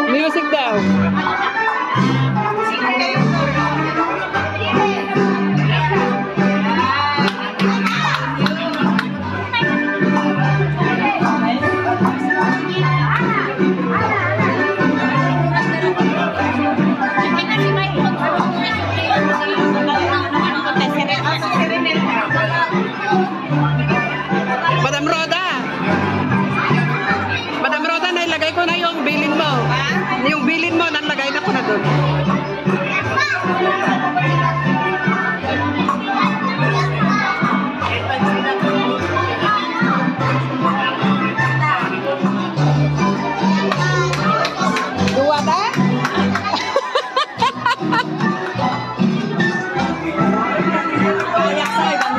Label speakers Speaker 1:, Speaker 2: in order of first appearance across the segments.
Speaker 1: Music daw. Madam Roda! Madam Roda, nailagay ko na yung bilin mo. Yung bilin mo, nalagay na ko na doon. Duwata? Kayak sa ibang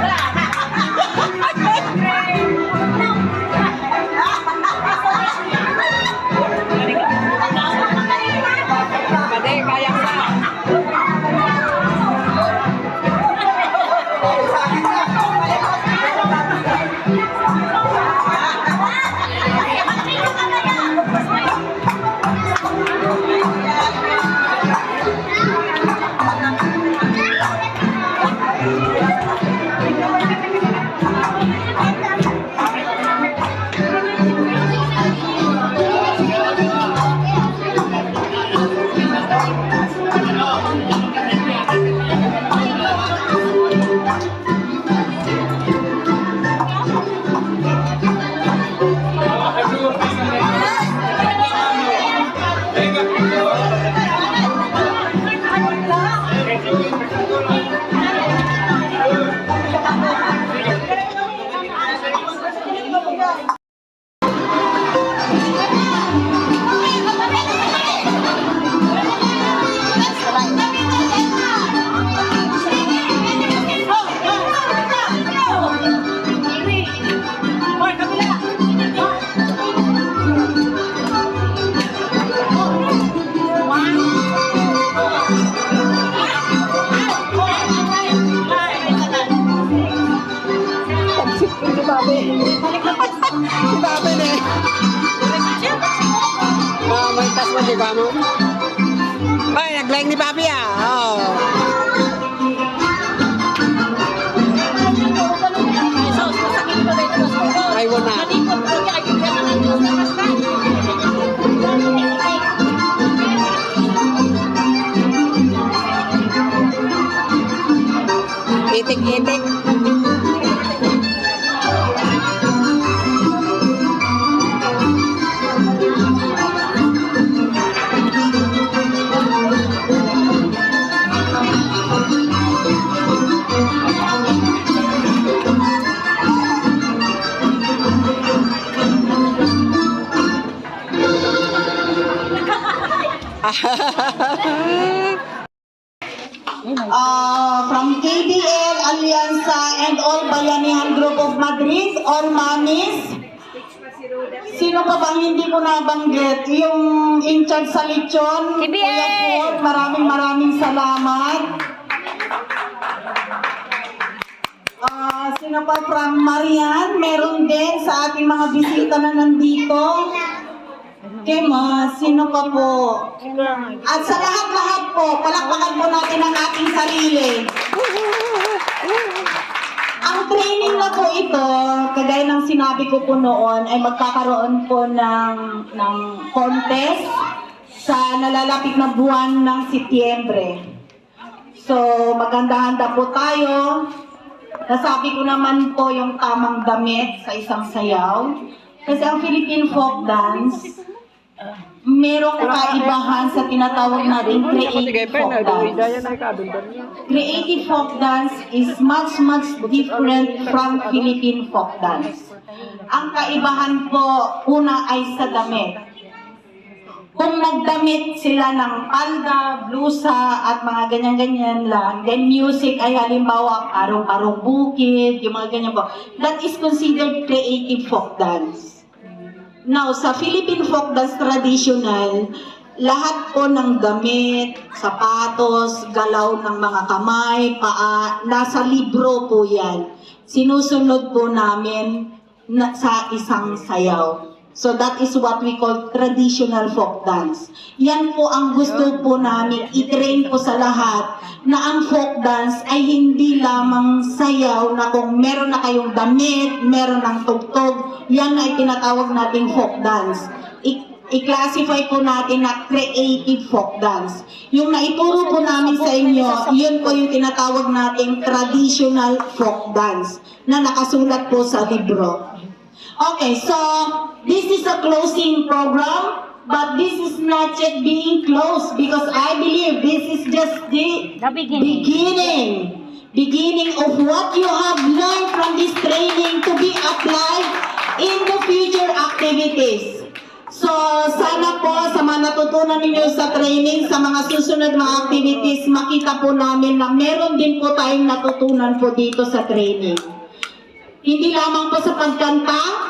Speaker 1: may tas mo, di ba mo? Ay, nag-like ni Papi ah. Oh. Ay, wala. Itik-itik.
Speaker 2: From KDL, Alianza, and all Bayanihan Group of Madrid, all mommies. Sino pa bang hindi ko nabanggit? Yung in charge sa lechon, Kuya Ford, maraming salamat. Sino pa from Marian, meron din sa ating mga bisita na nandito. Kema, sino pa po? At sa lahat-lahat po, palakpakan po natin ang ating sarili. Ang training na po ito, kagaya ng sinabi ko po noon, ay magkakaroon po ng contest sa nalalapit na buwan ng Setyembre. So, maganda-handa po tayo. Nasabi ko naman po yung tamang damit sa isang sayaw. Kasi ang Philippine folk dance, merong kaibahan sa tinatawag natin creative folk dance. Creative folk dance is much different from Philippine folk dance. Ang kaibahan po, una ay sa damit. Kung nagdamit sila ng palda, blusa, at mga ganyan-ganyan lang, then music ay halimbawa parong-parong bukid, yung mga ganyan po. That is considered creative folk dance. Now, sa Philippine folk dance traditional, lahat po ng damit, sapatos, galaw ng mga kamay, paa, nasa libro po yan. Sinusunod po namin sa isang sayaw. So that is what we call traditional folk dance. Yan po ang gusto po namin i-train po sa lahat na ang folk dance ay hindi lamang sayaw na kung meron na kayong damit, meron ng tugtog, yan ay tinatawag nating folk dance. I-classify po natin na creative folk dance. Yung naituro po namin sa inyo, yun po yung tinatawag nating traditional folk dance na nakasulat po sa libro. Okay, so this is a closing program, but this is not yet being closed because I believe this is just the beginning of what you have learned from this training to be applied in the future activities. So, sana po sa mga natutunan ninyo sa training, sa mga susunod mga activities, makita po namin na meron din po tayong natutunan po dito sa training. Hindi lamang po sa pagkanta,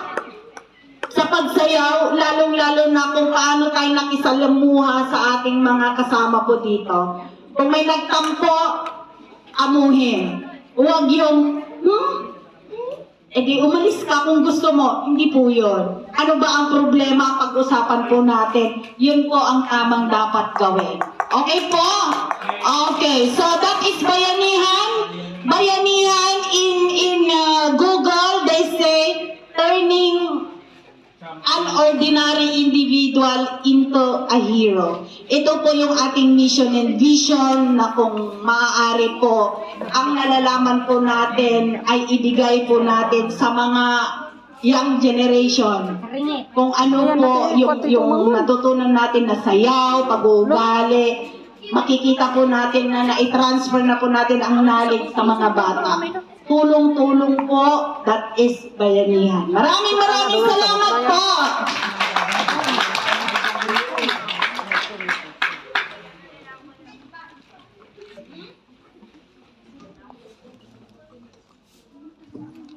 Speaker 2: sa pagsayaw, lalong-lalo na kung paano tayo nakisalamuha sa ating mga kasama po dito. Kung may nagtampo, amuhin. Huwag yung, edi umalis ka kung gusto mo. Hindi po yun. Ano ba ang problema pag-usapan po natin? Yun po ang tamang dapat gawin. Okay po? Okay, so that is bayanihan. Bayanihan in Google, they say, turning an ordinary individual into a hero. Ito po yung ating mission and vision na kung maaari po, ang nalalaman po natin ay ibigay po natin sa mga young generation. Kung ano po yung natutunan natin na sayaw, pag-uugali, makikita po natin na na-transfer na po natin ang knowledge sa mga bata. Tulong-tulong po, that is bayanihan. Maraming salamat po!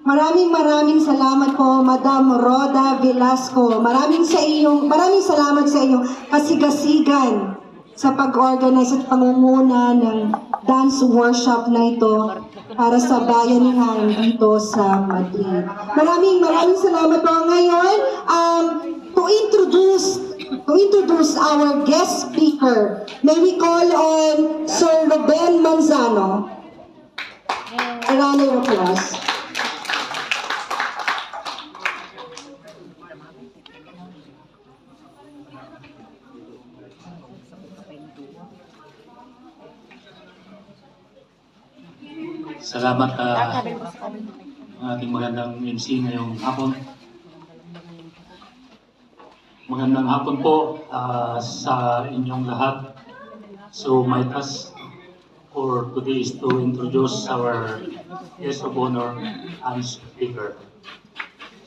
Speaker 3: Maraming salamat po, Madam Roda Velasco. Maraming salamat sa inyong kasigasigan sa pag-organize at pangunguna ng dance workshop na ito para sa bayanihan dito sa Madrid. Maraming salamat po. Ngayon, to introduce our guest speaker, may we call on Sir Ruben Manzano. A round of applause.
Speaker 4: Salamat ang ating magandang MC ngayong hapon. Magandang hapon po sa inyong lahat. So my task for today is to introduce our guest of honor and speaker.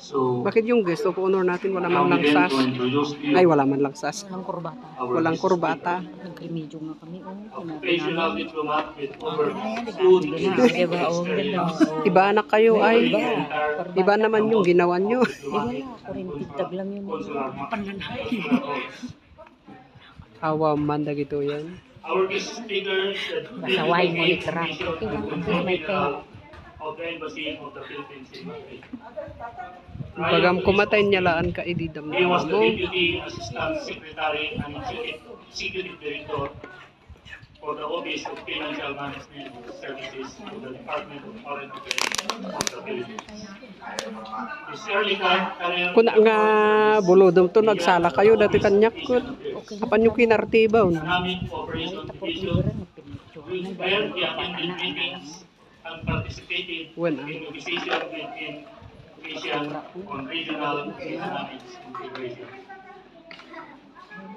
Speaker 4: So
Speaker 1: Bakit yung guest of honor natin wala man lang
Speaker 4: begin
Speaker 1: sas?
Speaker 4: to introduce to you
Speaker 1: Ay, wala man lang sas.
Speaker 5: Walang kurbata.
Speaker 4: our
Speaker 1: Walang
Speaker 4: guest
Speaker 1: kurbata.
Speaker 5: Nag-remedyo nga kami.
Speaker 4: occupational diplomat with over 2 decades experience.
Speaker 1: Iba anak kayo ay.
Speaker 4: Iba.
Speaker 1: Iba naman yung ginawa nyo.
Speaker 5: Wala, kurintitag lang yun.
Speaker 1: Awa man na gito yan.
Speaker 4: Our guest speaker is the
Speaker 5: Masaway mo ni
Speaker 4: Deputy
Speaker 5: Tra. Okay lang,
Speaker 4: Commissioner
Speaker 5: okay, may pay.
Speaker 4: of the Embassy of the Philippines in Madrid.
Speaker 1: Pagam kumatay niya laan ka ididam
Speaker 4: He was
Speaker 1: na
Speaker 4: the
Speaker 1: mo.
Speaker 4: Deputy Assistant Secretary and Executive Director for the Office of Financial Management Services of the Department of Foreign Affairs of the Philippines. His early career
Speaker 1: Kuna nga bulodom to nagsala kayo dati kanyak ko. Kapan yung kinartibaw na.
Speaker 4: Economic Cooperation Division, where he attended meetings and participated
Speaker 1: When,
Speaker 4: in negotiation within Asia on regional economic integration.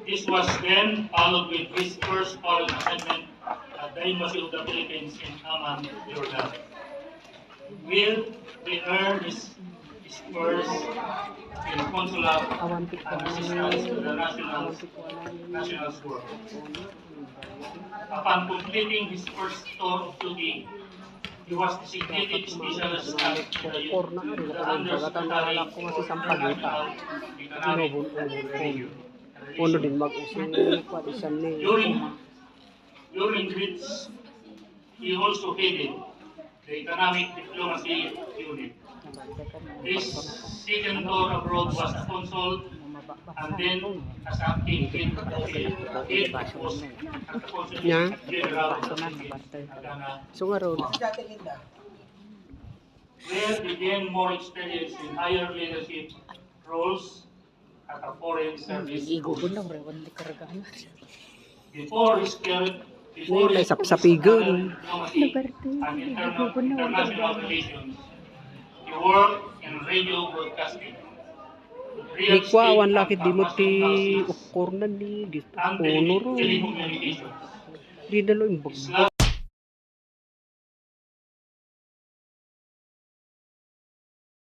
Speaker 4: This was then followed with his first foreign assignment at the Embassy of the Philippines in Amman, Jordan, where he earned his first in consular assistance to the nationals work. Upon completing his first tour of duty, he was designated special staff to the Undersecretary for International Economic Review.
Speaker 1: Uno din mag-usong kwadisan ni.
Speaker 4: During which he also headed the Economic Diplomacy Unit. His second tour abroad was a consul and then as acting head post at the Consulate
Speaker 1: Yeah.
Speaker 4: General of Ghana,
Speaker 1: So nga ron.
Speaker 4: where he gained more experience in higher leadership roles at a foreign service
Speaker 5: Igo ko
Speaker 4: post.
Speaker 5: na, rewan di karagahan.
Speaker 4: Before his career, before
Speaker 1: May
Speaker 4: his
Speaker 1: sapsapigan.
Speaker 4: diplomacy and international relations, he worked in radio broadcasting, real estate,
Speaker 1: Nikwawan lakit di mo
Speaker 4: and
Speaker 1: ti
Speaker 4: national houses,
Speaker 1: ukor na ni. Di
Speaker 4: and
Speaker 1: honor.
Speaker 4: telecommunications.
Speaker 1: Di na lo yung
Speaker 4: His
Speaker 1: bag.